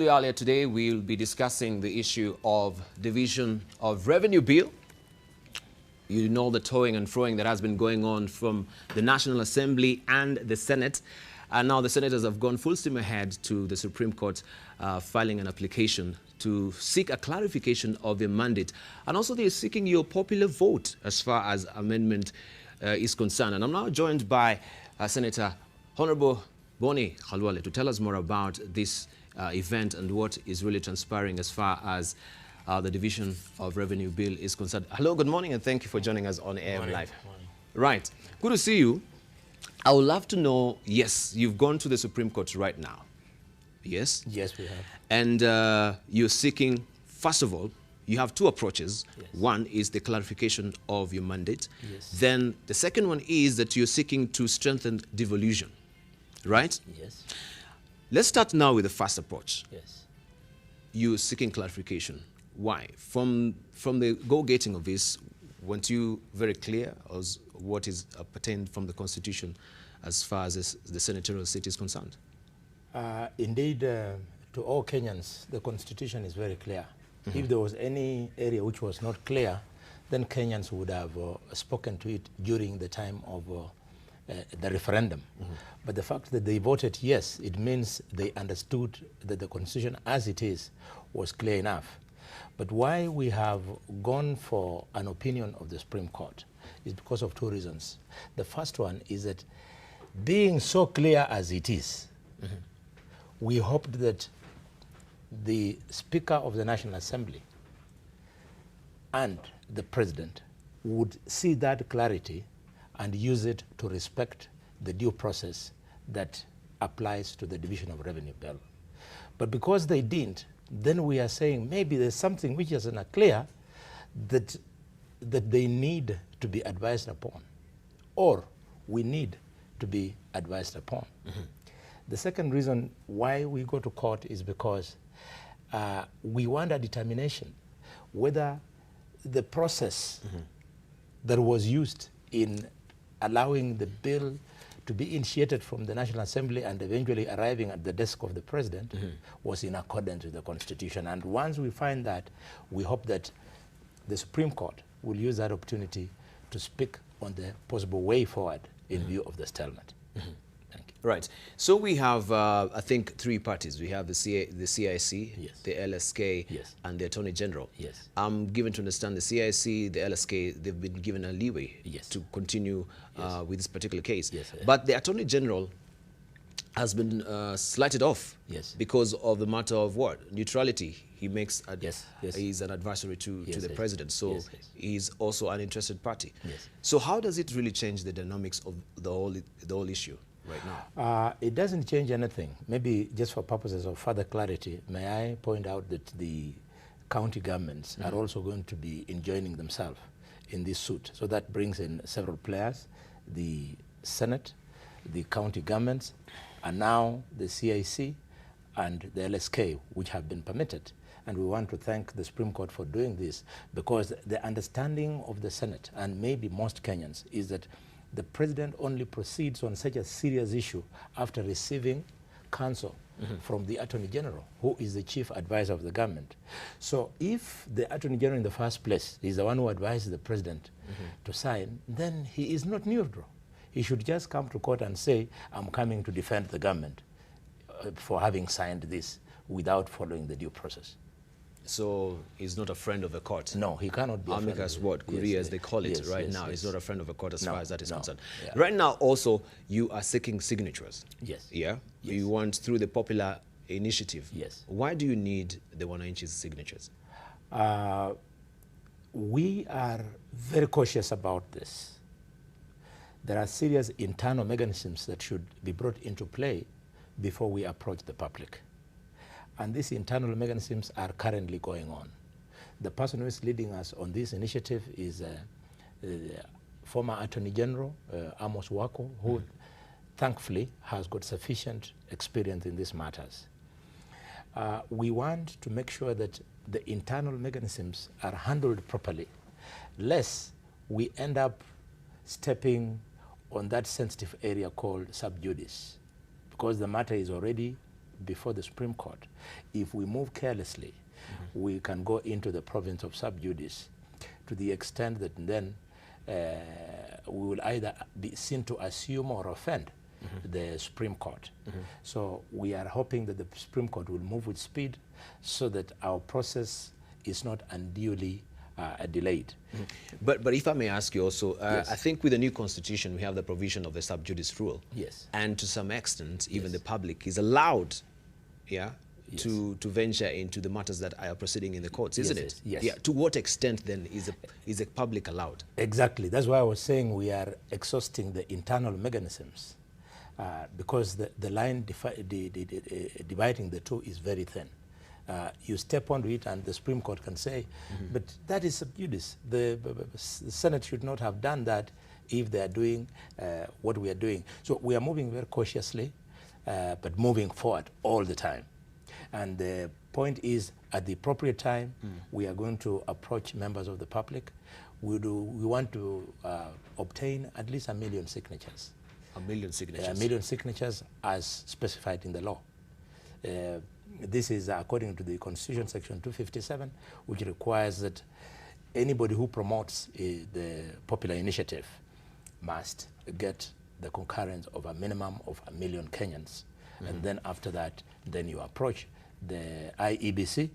Earlier today, we'll be discussing the issue of division of revenue bill. You know the toing and froing that has been going on from the National Assembly and the Senate. And now the senators have gone full steam ahead to the Supreme Court, filing an application to seek a clarification of their mandate. And also they're seeking your popular vote as far as amendment is concerned. And I'm now joined by Senator Honorable Boni Khalwale to tell us more about this event and what is really transpiring as far as the division of revenue bill is concerned. Hello, good morning, and thank you for joining us on air live. Right, good to see you. I would love to know, yes, you've gone to the Supreme Court right now. Yes? Yes, we have. And you're seeking, first of all, you have two approaches. Yes. One is the clarification of your mandate. Yes. Then the second one is that you're seeking to strengthen devolution, right? Yes. Let's start now with the first approach. Yes. You're seeking clarification. Why? From the go-getting of this, weren't you very clear as what is pertained from the Constitution as far as the senatorial seat is concerned? Indeed, to all Kenyans, the Constitution is very clear. Mm-hmm. If there was any area which was not clear, then Kenyans would have spoken to it during the time of the referendum. Mm-hmm. But the fact that they voted yes, it means they understood that the Constitution as it is was clear enough. But why we have gone for an opinion of the Supreme Court is because of two reasons. The first one is that being so clear as it is, mm-hmm. we hoped that the Speaker of the National Assembly and the President would see that clarity and use it to respect the due process that applies to the division of revenue bill. But because they didn't, then we are saying maybe there's something which is not clear that they need to be advised upon, or we need to be advised upon. Mm-hmm. The second reason why we go to court is because we want a determination whether the process mm-hmm. that was used in allowing the bill to be initiated from the National Assembly and eventually arriving at the desk of the President mm-hmm. was in accordance with the Constitution. And once we find that, we hope that the Supreme Court will use that opportunity to speak on the possible way forward in mm-hmm. view of the stalemate. Mm-hmm. Thank you. Right. So we have, I think, three parties. We have the CIC, yes. the LSK, yes. and the Attorney General. Yes. I'm given to understand the CIC, the LSK, they've been given a leeway yes. to continue yes. With this particular case. Yes. But the Attorney General has been slighted off yes. because of the matter of what? Neutrality. He makes yes. Yes. He's an adversary to yes. the yes. President, so yes. Yes. he's also an interested party. Yes. So how does it really change the dynamics of the whole issue right now? It doesn't change anything. Maybe just for purposes of further clarity, may I point out that the county governments mm-hmm. are also going to be enjoining themselves in this suit. So that brings in several players, the Senate, the county governments, and now the CIC and the LSK, which have been permitted. And we want to thank the Supreme Court for doing this, because the understanding of the Senate, and maybe most Kenyans, is that the President only proceeds on such a serious issue after receiving counsel mm-hmm. from the Attorney General, who is the chief advisor of the government. So if the Attorney General in the first place is the one who advises the President mm-hmm. to sign, then he is not neutral. He should just come to court and say, I'm coming to defend the government for having signed this without following the due process. So he's not a friend of the court? No, he cannot be a friend of the court. Amicus what? Curiae, yes, as they call it yes, right yes, now. yes. He's not a friend of the court as far as that is concerned. Yeah. Right now also, you are seeking signatures. Yes. Yeah? Yes. You want through the popular initiative. Yes. Why do you need the 100 signatures? We are very cautious about this. There are serious internal mechanisms that should be brought into play before we approach the public. And these internal mechanisms are currently going on. The person who is leading us on this initiative is former Attorney General Amos Wako, who thankfully has got sufficient experience in these matters. We want to make sure that the internal mechanisms are handled properly, lest we end up stepping on that sensitive area called sub judice, because the matter is already before the Supreme Court, if we move carelessly, we can go into the province of sub judice to the extent that then we will either be seen to assume or offend the Supreme Court. So we are hoping that the Supreme Court will move with speed so that our process is not unduly delayed. But if I may ask you also, Yes. I think with the new constitution, we have the provision of the sub judice rule. Yes. And to some extent, even Yes. the public is allowed, yeah, Yes. to venture into the matters that are proceeding in the courts, isn't Yes, it? yes. Yeah. To what extent then is the public allowed? Exactly. That's why I was saying we are exhausting the internal mechanisms because the line dividing the two is very thin. You step onto it and the Supreme Court can say, but that is sub judice. The Senate should not have done that if they are doing what we are doing. So we are moving very cautiously, but moving forward all the time. And the point is, at the appropriate time, we are going to approach members of the public. We want to obtain at least 1 million signatures. 1 million signatures. 1 million signatures as specified in the law. This is according to the Constitution, Section 257, which requires that anybody who promotes the popular initiative must get the concurrence of a minimum of 1 million Kenyans. And then after that, then you approach the IEBC,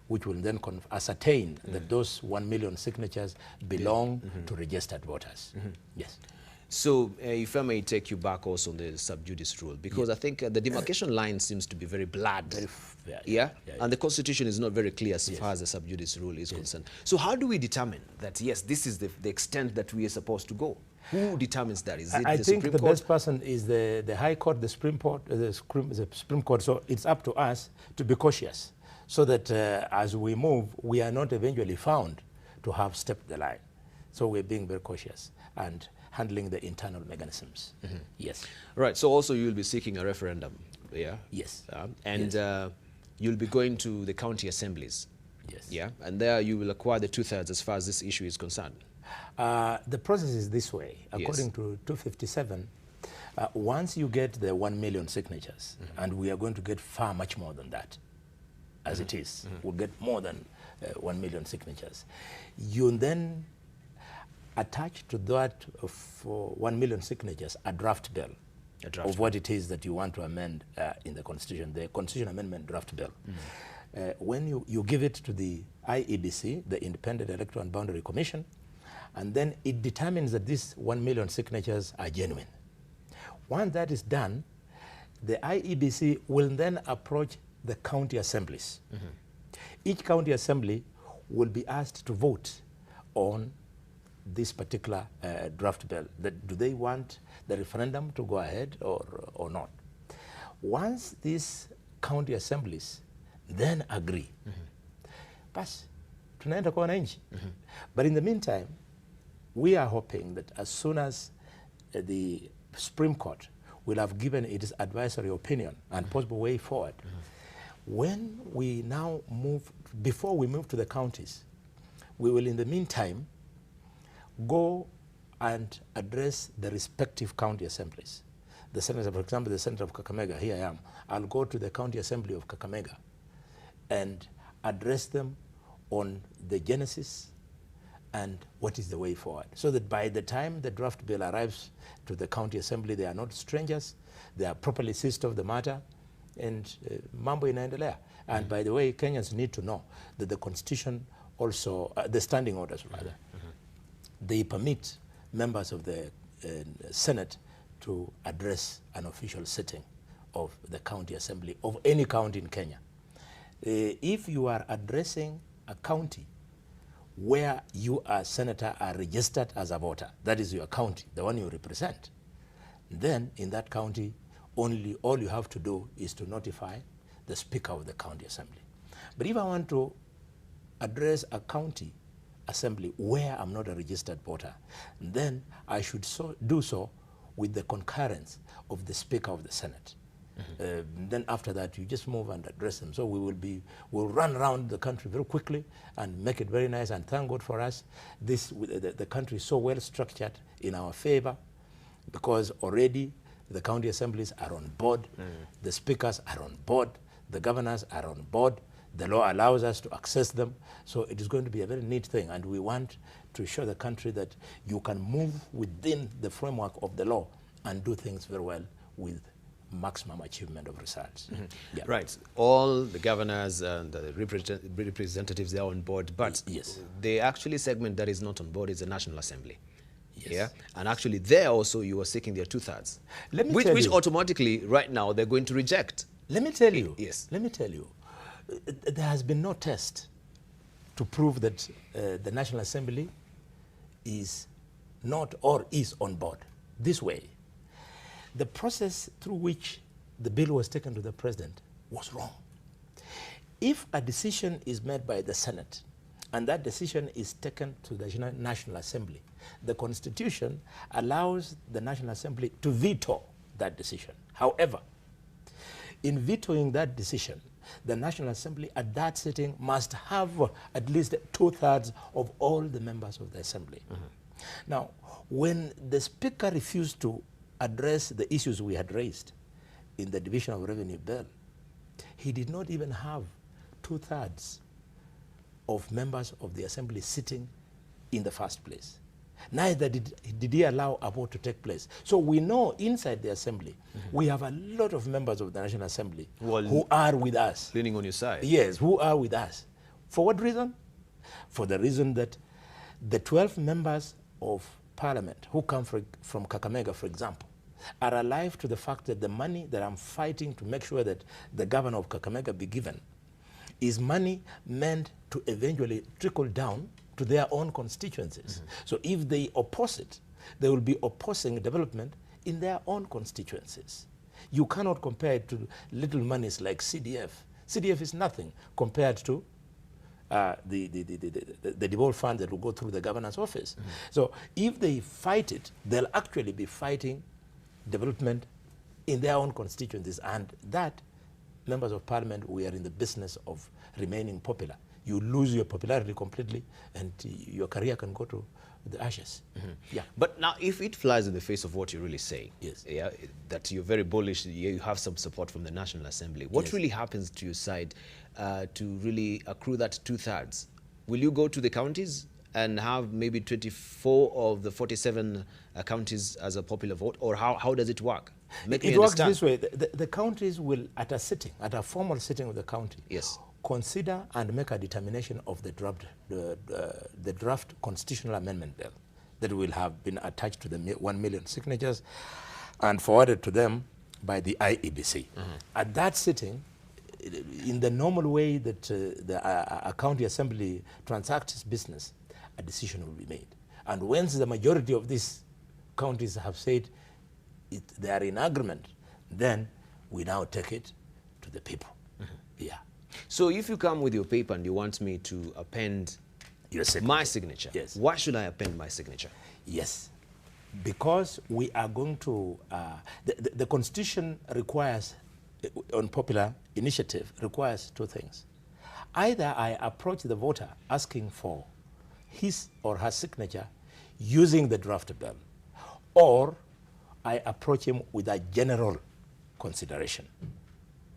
which will then ascertain that those 1 million signatures belong to registered voters. Yes. So if I may take you back also on the sub judice rule, because I think the demarcation line seems to be very blurred. Yeah? And the Constitution is not very clear as far as the sub judice rule is concerned. So how do we determine that, yes, this is the extent that we are supposed to go? Who determines that? Is it I the think Supreme the Court? best person is the High Court, the Supreme Court, the Supreme Court. So it's up to us to be cautious so that as we move, we are not eventually found to have stepped the line. So we're being very cautious and handling the internal mechanisms. Yes. Right. So also you'll be seeking a referendum. Yeah. Yes. And you'll be going to the county assemblies. Yes. Yeah. And there you will acquire the 2/3 as far as this issue is concerned. The process is this way. According to 257, once you get the 1 million signatures, and we are going to get far much more than that, as it is, we'll get more than 1 million signatures. You then attach to that for 1 million signatures a draft bill of what it is that you want to amend in the Constitution, the Constitution Amendment Draft Bill. When you give it to the IEBC, the Independent Electoral and Boundary Commission, and then it determines that these 1 million signatures are genuine. Once that is done, the IEBC will then approach the county assemblies. Each county assembly will be asked to vote on this particular draft bill. Do they want the referendum to go ahead or not? Once these county assemblies then agree, basi tunaenda kwa wananchi. But in the meantime, we are hoping that as soon as the Supreme Court will have given its advisory opinion and possible way forward, when we now move, before we move to the counties, we will in the meantime go and address the respective county assemblies. The senator, for example, the senator of Kakamega, here I am, I'll go to the county assembly of Kakamega and address them on the genesis and what is the way forward, so that by the time the draft bill arrives to the county assembly, they are not strangers, they are properly seized of the matter, and mambo inaendelea. And by the way, Kenyans need to know that the Constitution also, the standing orders rather, they permit members of the Senate to address an official sitting of the county assembly of any county in Kenya. If you are addressing a county where you as senator are registered as a voter, that is your county, the one you represent, then in that county, all you have to do is to notify the Speaker of the County Assembly. But if I want to address a county assembly where I'm not a registered voter, then I should do so with the concurrence of the Speaker of the Senate. Then after that, you just move and address them. So we'll run around the country very quickly and make it very nice. And thank God for us, the country is so well structured in our favor, because already the county assemblies are on board, the speakers are on board, The governors are on board. The law allows us to access them. So it is going to be a very neat thing. And we want to show the country that you can move within the framework of the law and do things very well with maximum achievement of results. Yeah. Right. All the governors and the representatives, they are on board. But yes, the actually segment that is not on board is the National Assembly. Yes. Yeah, and actually there also you are seeking their 2/3, which automatically right now they're going to reject. Let me tell you. Yes. Let me tell you. There has been no test to prove that the National Assembly is not or is on board this way. The process through which the bill was taken to the president was wrong. If a decision is made by the Senate and that decision is taken to the National Assembly, the Constitution allows the National Assembly to veto that decision. However, in vetoing that decision, the National Assembly at that sitting must have at least 2/3 of all the members of the Assembly. Now, when the Speaker refused to address the issues we had raised in the Division of Revenue Bill, he did not even have 2/3 of members of the Assembly sitting in the first place. Neither did he allow a vote to take place. So we know inside the Assembly, we have a lot of members of the National Assembly who are with us. Leaning on your side. Yes, who are with us. For what reason? For the reason that the 12 members of Parliament who come from Kakamega, for example, are alive to the fact that the money that I'm fighting to make sure that the governor of Kakamega be given is money meant to eventually trickle down to their own constituencies. So if they oppose it, they will be opposing development in their own constituencies. You cannot compare it to little monies like CDF. CDF is nothing compared to the devolved fund that will go through the governor's office. So if they fight it, they'll actually be fighting development in their own constituencies, and that, members of Parliament, we are in the business of remaining popular. You lose your popularity completely and your career can go to the ashes. Yeah. But now if it flies in the face of what you really say, yes, yeah, that you're very bullish, you have some support from the National Assembly, what yes, really happens to your side to really accrue that 2/3? Will you go to the counties and have maybe 24 of the 47 counties as a popular vote, or how does it work? It works this way. The counties will, at a formal sitting of the county, yes, consider and make a determination of the draft constitutional amendment bill that will have been attached to the 1 million signatures and forwarded to them by the IEBC. At that sitting, in the normal way that a county assembly transacts its business, a decision will be made. And once the majority of these counties have said they are in agreement, then we now take it to the people. Yeah. So if you come with your paper and you want me to append my signature, yes, why should I append my signature? Yes, because we are going to, the Constitution requires, on popular initiative, requires two things. Either I approach the voter asking for his or her signature using the draft bill, or I approach him with a general consideration.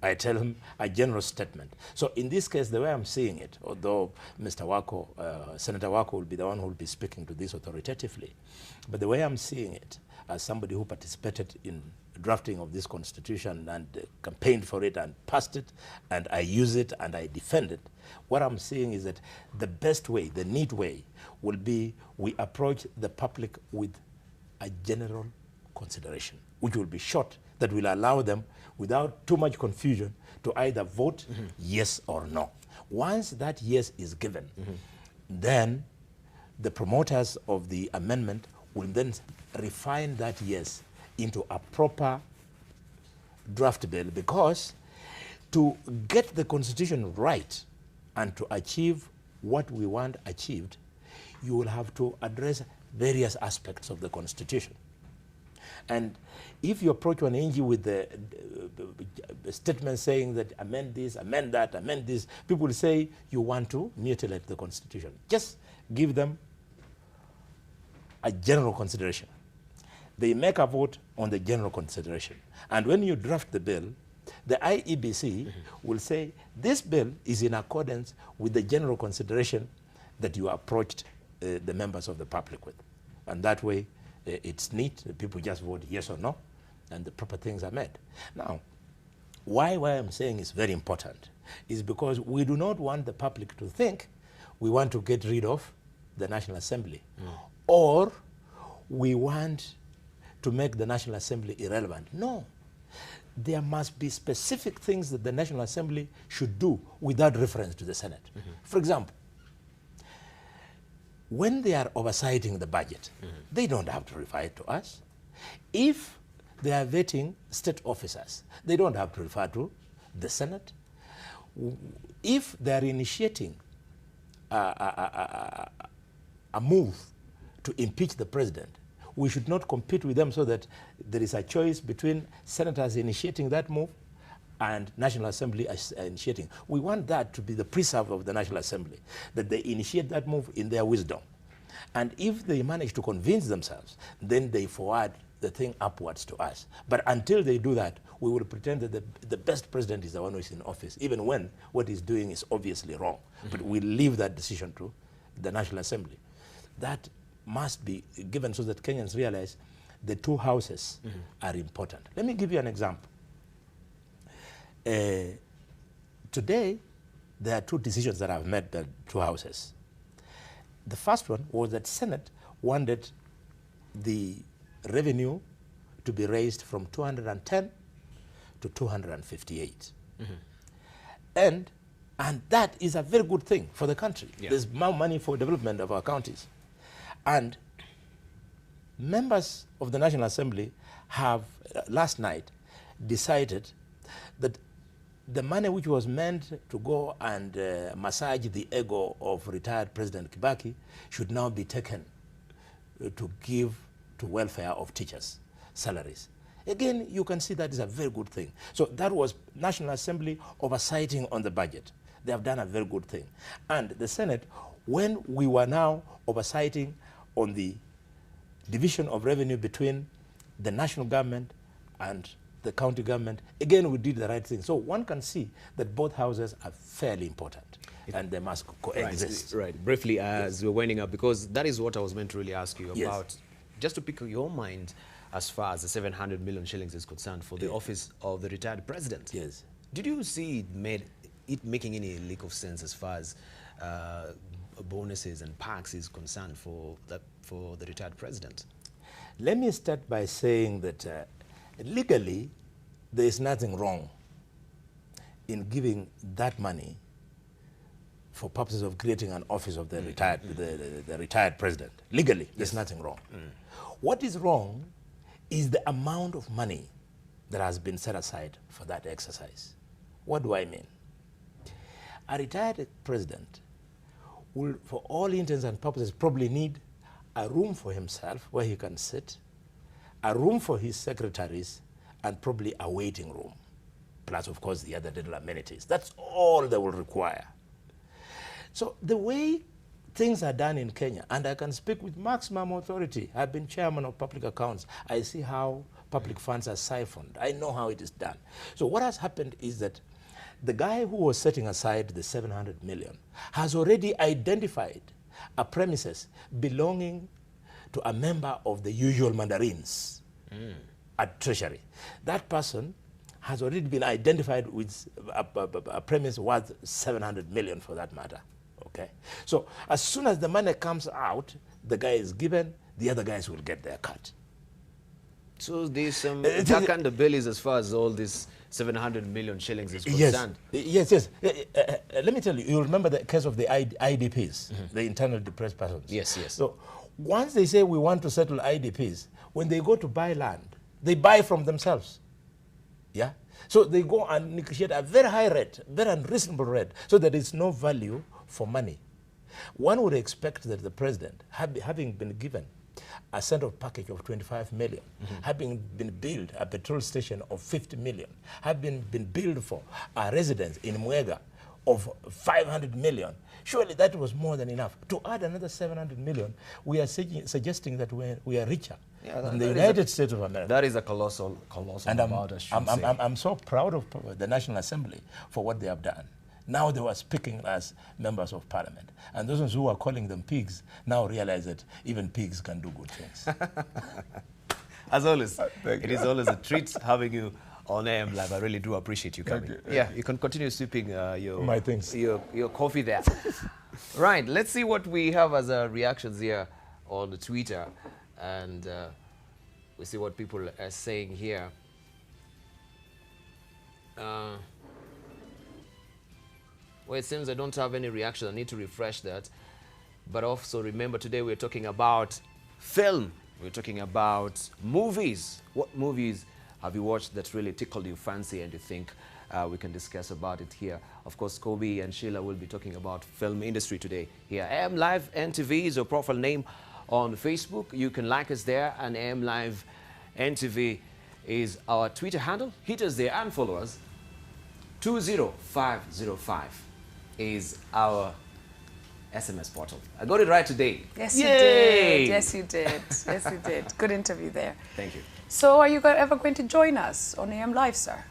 I tell him a general statement. So in this case, the way I'm seeing it, although Mr. Wako, Senator Wako will be the one who will be speaking to this authoritatively, but the way I'm seeing it, as somebody who participated in drafting of this constitution and campaigned for it and passed it, and I use it and I defend it, what I'm seeing is that the best way, the neat way, will be we approach the public with a general consideration, which will be short, that will allow them, without too much confusion, to either vote yes or no. Once that yes is given, then the promoters of the amendment will then refine that yes into a proper draft bill, because to get the Constitution right and to achieve what we want achieved, you will have to address various aspects of the Constitution. And if you approach one NG with the statement saying that amend this, amend that, amend this, people will say you want to mutilate the Constitution. Just give them a general consideration. They make a vote on the general consideration. And when you draft the bill, the IEBC will say, this bill is in accordance with the general consideration that you approached the members of the public with. And that way, it's neat. People just vote yes or no, and the proper things are made. Now, why I'm saying it's very important is because we do not want the public to think we want to get rid of the National Assembly, or we want to make the National Assembly irrelevant. No. There must be specific things that the National Assembly should do without reference to the Senate. For example, when they are oversighting the budget, they don't have to refer it to us. If they are vetting state officers, they don't have to refer to the Senate. If they are initiating a move to impeach the president, we should not compete with them so that there is a choice between senators initiating that move and National Assembly initiating. We want that to be the preserve of the National Assembly, that they initiate that move in their wisdom. And if they manage to convince themselves, then they forward the thing upwards to us. But until they do that, we will pretend that the best president is the one who is in office, even when what he's doing is obviously wrong. But we leave that decision to the National Assembly. That must be given so that Kenyans realize the two houses are important. Let me give you an example. Today, there are two decisions that have made the two houses. The first one was that Senate wanted the revenue to be raised from 210 to 258. And that is a very good thing for the country. Yeah. There's more money for development of our counties. And members of the National Assembly have, last night, decided that the money which was meant to go and massage the ego of retired President Kibaki should now be taken to give to welfare of teachers' salaries. Again, you can see that is a very good thing. So that was National Assembly oversighting on the budget. They have done a very good thing. And the Senate, when we were now oversighting on the division of revenue between the national government and the county government, again, we did the right thing. So one can see that both houses are fairly important and they must coexist. Right. Briefly, as we're winding up, because that is what I was meant to really ask you about, just to pick your mind as far as the 700 million shillings is concerned for the office of the retired president. Yes. Did you see it making any leak of sense as far as bonuses and perks is concerned for the retired president? Let me start by saying that legally, there is nothing wrong in giving that money for purposes of creating an office of the retired, the retired president. Legally, there's nothing wrong. What is wrong is the amount of money that has been set aside for that exercise. What do I mean? A retired president will, for all intents and purposes, probably need a room for himself where he can sit, a room for his secretaries, and probably a waiting room, plus, of course, the other little amenities. That's all they will require. So the way things are done in Kenya, and I can speak with maximum authority. I've been chairman of public accounts. I see how public funds are siphoned. I know how it is done. So what has happened is that the guy who was setting aside the 700 million has already identified a premises belonging to a member of the usual mandarins at Treasury. That person has already been identified with a premise worth 700 million for that matter. Okay. So as soon as the money comes out, the guy is given, the other guys will get their cut. So there's some jack and the bellies as far as all this 700 million shillings is concerned. Yes. Let me tell you, you remember the case of the IDPs, the internal depressed persons. Yes. So once they say we want to settle IDPs, when they go to buy land, they buy from themselves. Yeah. So they go and negotiate a very high rate, very unreasonable rate, so there is no value for money. One would expect that the president, having been given a send-off package of 25 million, having been billed a petrol station of 50 million, having been billed for a residence in Mwega of 500 million, surely that was more than enough. To add another 700 million, we are suggesting that we are richer in the United States of America. That is a colossal And amount, I should say. I'm so proud of the National Assembly for what they have done. Now they were speaking as members of parliament. And those who were calling them pigs now realize that even pigs can do good things. As always, it is always a treat having you on AM Live. I really do appreciate you coming. Yeah, you can continue sipping your coffee there. Right, let's see what we have as reactions here on Twitter. And we see what people are saying here. Well, it seems I don't have any reaction. I need to refresh that. But also remember, today we're talking about film. We're talking about movies. What movies have you watched that really tickled your fancy and you think we can discuss about it here? Of course, Kobe and Sheila will be talking about film industry today here. AM Live NTV is your profile name on Facebook. You can like us there, and AM Live NTV is our Twitter handle. Hit us there and follow us. 20505 is our SMS portal. I got it right today. Yes, you did. Yes, you did. Yes, you did. Good interview there. Thank you. So are you ever going to join us on AM Live, sir?